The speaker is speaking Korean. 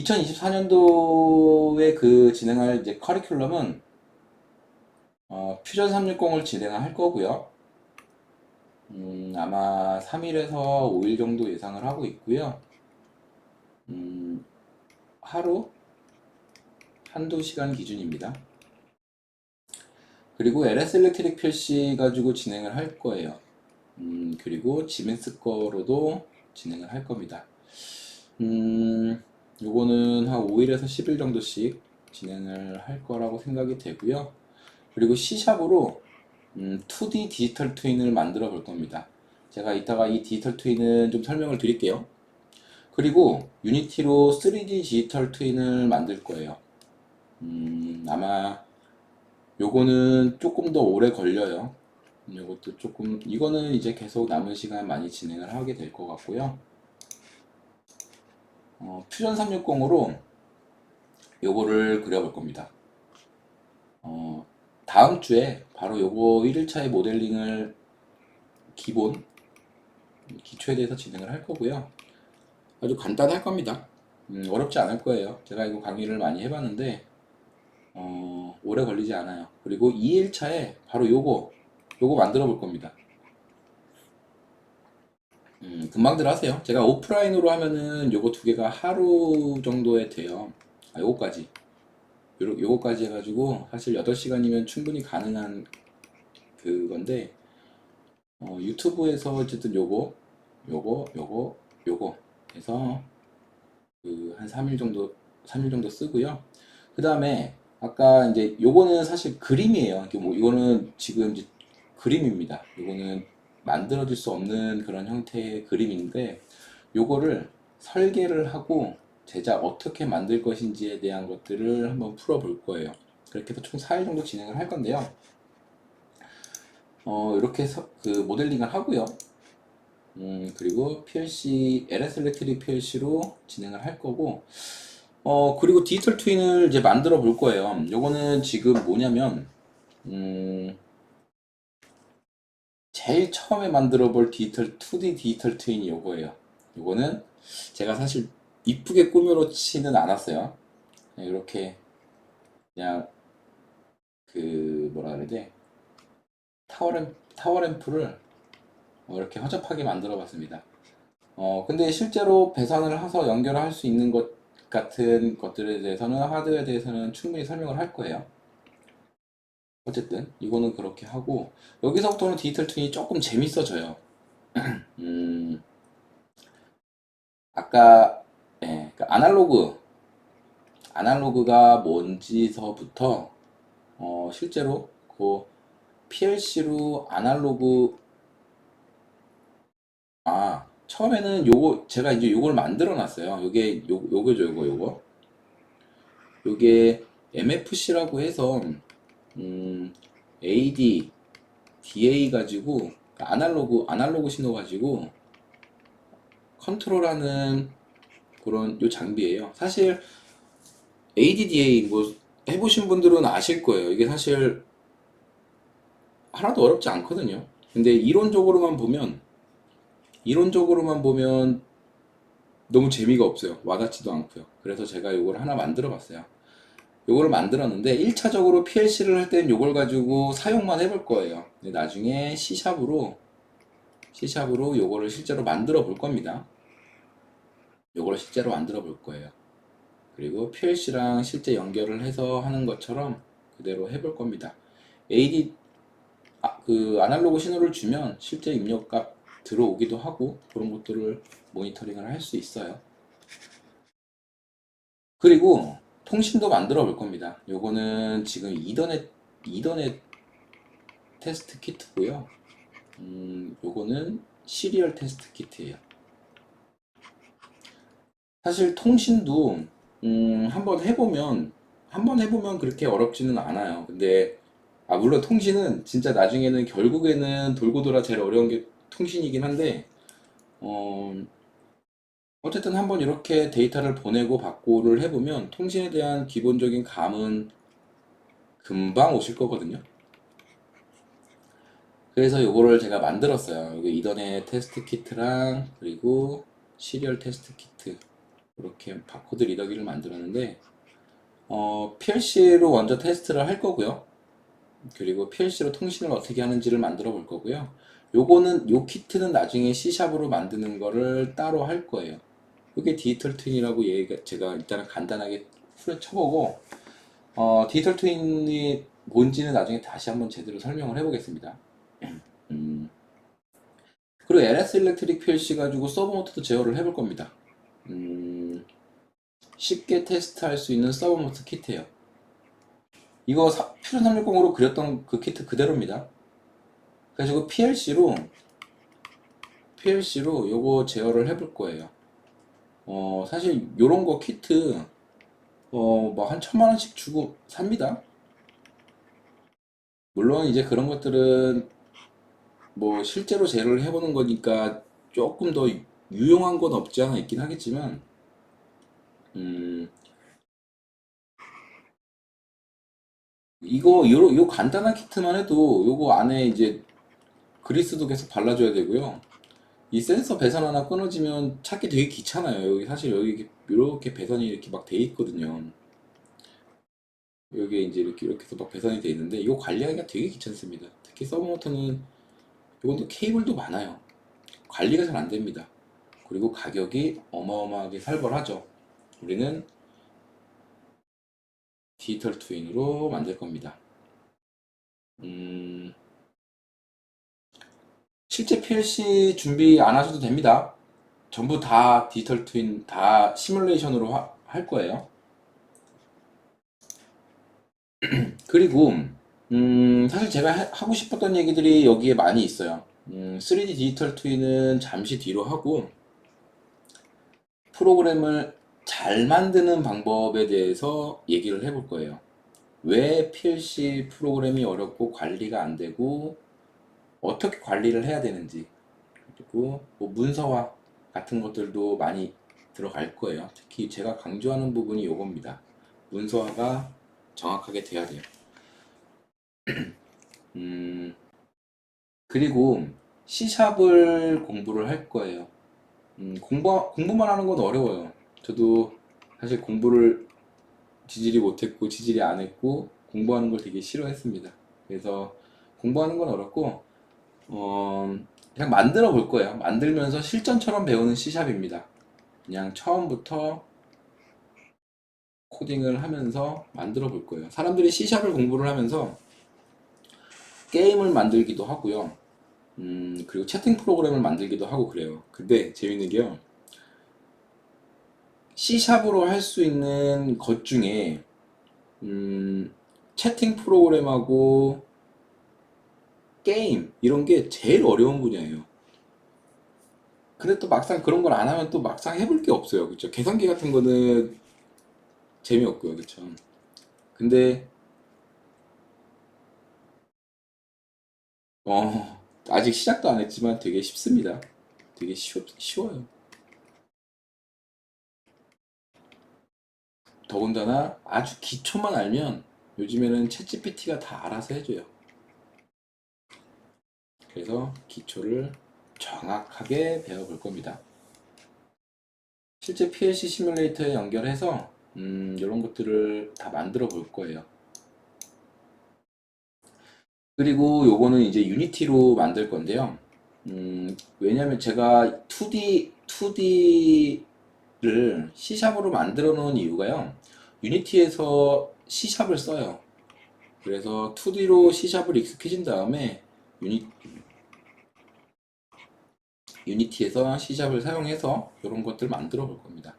2024년도에 그 진행할 이제 커리큘럼은 퓨전 360을 진행할 거고요. 아마 3일에서 5일 정도 예상을 하고 있고요. 하루 한두 시간 기준입니다. 그리고 LS 일렉트릭 PC 가지고 진행을 할 거예요. 그리고 지멘스 거로도 진행을 할 겁니다. 요거는 한 5일에서 10일 정도씩 진행을 할 거라고 생각이 되고요. 그리고 C샵으로 2D 디지털 트윈을 만들어 볼 겁니다. 제가 이따가 이 디지털 트윈은 좀 설명을 드릴게요. 그리고 유니티로 3D 디지털 트윈을 만들 거예요. 아마 요거는 조금 더 오래 걸려요. 요것도 조금, 이거는 이제 계속 남은 시간 많이 진행을 하게 될 것 같고요. 퓨전 360으로 요거를 그려볼 겁니다. 다음 주에 바로 요거 1일차의 모델링을 기본, 기초에 대해서 진행을 할 거고요. 아주 간단할 겁니다. 어렵지 않을 거예요. 제가 이거 강의를 많이 해봤는데, 오래 걸리지 않아요. 그리고 2일차에 바로 요거 만들어 볼 겁니다. 금방들 하세요. 제가 오프라인으로 하면은 요거 두 개가 하루 정도에 돼요. 요거까지. 요거까지 해가지고 사실 8시간이면 충분히 가능한 그건데, 유튜브에서 어쨌든 요거 해서 그 한 3일 정도 쓰고요. 그 다음에 아까 이제 요거는 사실 그림이에요. 이거는 지금 이제 그림입니다. 요거는 만들어질 수 없는 그런 형태의 그림인데, 요거를 설계를 하고 제작 어떻게 만들 것인지에 대한 것들을 한번 풀어볼 거예요. 그렇게 해서 총 4일 정도 진행을 할 건데요. 이렇게 해서 그 모델링을 하고요. 그리고 PLC, LS 일렉트릭 PLC로 진행을 할 거고, 그리고 디지털 트윈을 이제 만들어 볼 거예요. 요거는 지금 뭐냐면, 제일 처음에 만들어 볼 디지털, 2D 디지털 트윈이 요거예요. 요거는 제가 사실 이쁘게 꾸며놓지는 않았어요. 이렇게 그냥 그 뭐라 그래야 돼? 타워램프를 이렇게 허접하게 만들어 봤습니다. 근데 실제로 배선을 해서 연결할 수 있는 것 같은 것들에 대해서는, 하드웨어에 대해서는 충분히 설명을 할 거예요. 어쨌든 이거는 그렇게 하고, 여기서부터는 디지털 튠이 조금 재밌어져요. 음, 아까 그 아날로그가 뭔지서부터 실제로 그 PLC로 아날로그, 처음에는 요거 제가 이제 요걸 만들어 놨어요. 요거죠, 요게 MFC라고 해서 음, AD, DA 가지고 아날로그 신호 가지고 컨트롤하는 그런 요 장비예요. 사실 ADDA 뭐 해보신 분들은 아실 거예요. 이게 사실 하나도 어렵지 않거든요. 근데 이론적으로만 보면 너무 재미가 없어요. 와닿지도 않고요. 그래서 제가 요걸 하나 만들어 봤어요. 요거를 만들었는데 1차적으로 PLC를 할 때는 요걸 가지고 사용만 해볼 거예요. 나중에 C샵으로 요거를 실제로 만들어 볼 겁니다. 요거를 실제로 만들어 볼 거예요. 그리고 PLC랑 실제 연결을 해서 하는 것처럼 그대로 해볼 겁니다. AD 그 아날로그 신호를 주면 실제 입력값 들어오기도 하고 그런 것들을 모니터링을 할 수 있어요. 그리고 통신도 만들어 볼 겁니다. 요거는 지금 이더넷 테스트 키트고요. 요거는 시리얼 테스트 키트예요. 사실 통신도 한번 해보면 그렇게 어렵지는 않아요. 근데 물론 통신은 진짜 나중에는 결국에는 돌고 돌아 제일 어려운 게 통신이긴 한데, 어, 어쨌든 한번 이렇게 데이터를 보내고 받고를 해보면 통신에 대한 기본적인 감은 금방 오실 거거든요. 그래서 요거를 제가 만들었어요. 여기 이더넷 테스트 키트랑 그리고 시리얼 테스트 키트 이렇게 바코드 리더기를 만들었는데 PLC로 먼저 테스트를 할 거고요. 그리고 PLC로 통신을 어떻게 하는지를 만들어 볼 거고요. 요 키트는 나중에 C샵으로 만드는 거를 따로 할 거예요. 이게 디지털 트윈이라고 제가 일단은 간단하게 후려쳐보고 디지털 트윈이 뭔지는 나중에 다시 한번 제대로 설명을 해보겠습니다. 음, 그리고 LS 일렉트릭 PLC 가지고 서버 모터도 제어를 해볼 겁니다. 쉽게 테스트할 수 있는 서버 모터 키트예요. 이거 퓨전 360으로 그렸던 그 키트 그대로입니다. 그래가지고 PLC로 요거 제어를 해볼 거예요. 사실 요런 거 키트 뭐 한 1000만원씩 주고 삽니다. 물론 이제 그런 것들은 뭐 실제로 제어를 해보는 거니까 조금 더 유용한 건 없지 않아 있긴 하겠지만 음, 요 간단한 키트만 해도 요거 안에 이제 그리스도 계속 발라줘야 되고요. 이 센서 배선 하나 끊어지면 찾기 되게 귀찮아요. 여기 사실 여기 이렇게 배선이 이렇게 막 돼 있거든요. 여기에 이제 이렇게 해서 막 배선이 돼 있는데 이거 관리하기가 되게 귀찮습니다. 특히 서브모터는 이것도 케이블도 많아요. 관리가 잘 안 됩니다. 그리고 가격이 어마어마하게 살벌하죠. 우리는 디지털 트윈으로 만들 겁니다. 실제 PLC 준비 안 하셔도 됩니다. 전부 다 디지털 트윈 다 시뮬레이션으로 할 거예요. 그리고 사실 제가 하고 싶었던 얘기들이 여기에 많이 있어요. 3D 디지털 트윈은 잠시 뒤로 하고 프로그램을 잘 만드는 방법에 대해서 얘기를 해볼 거예요. 왜 PLC 프로그램이 어렵고 관리가 안 되고 어떻게 관리를 해야 되는지, 그리고 뭐 문서화 같은 것들도 많이 들어갈 거예요. 특히 제가 강조하는 부분이 이겁니다. 문서화가 정확하게 돼야 돼요. 음, 그리고 C샵을 공부를 할 거예요. 공부만 하는 건 어려워요. 저도 사실 공부를 지질이 못했고 지질이 안 했고 공부하는 걸 되게 싫어했습니다. 그래서 공부하는 건 어렵고 그냥 만들어 볼 거예요. 만들면서 실전처럼 배우는 C샵입니다. 그냥 처음부터 코딩을 하면서 만들어 볼 거예요. 사람들이 C샵을 공부를 하면서 게임을 만들기도 하고요. 그리고 채팅 프로그램을 만들기도 하고 그래요. 근데 재밌는 게요. C샵으로 할 수 있는 것 중에 채팅 프로그램하고 게임 이런 게 제일 어려운 분야예요. 근데 또 막상 그런 걸 안 하면 또 막상 해볼 게 없어요. 그쵸? 계산기 같은 거는 재미없고요. 그쵸? 근데 아직 시작도 안 했지만 되게 쉽습니다. 되게 쉬워요. 더군다나 아주 기초만 알면 요즘에는 챗GPT가 다 알아서 해줘요. 그래서 기초를 정확하게 배워볼 겁니다. 실제 PLC 시뮬레이터에 연결해서 이런 것들을 다 만들어 볼 거예요. 그리고 요거는 이제 유니티로 만들 건데요. 왜냐면 제가 2D를 C샵으로 만들어 놓은 이유가요. 유니티에서 C샵을 써요. 그래서 2D로 C샵을 익숙해진 다음에 유니티에서 C샵을 사용해서 이런 것들 만들어 볼 겁니다.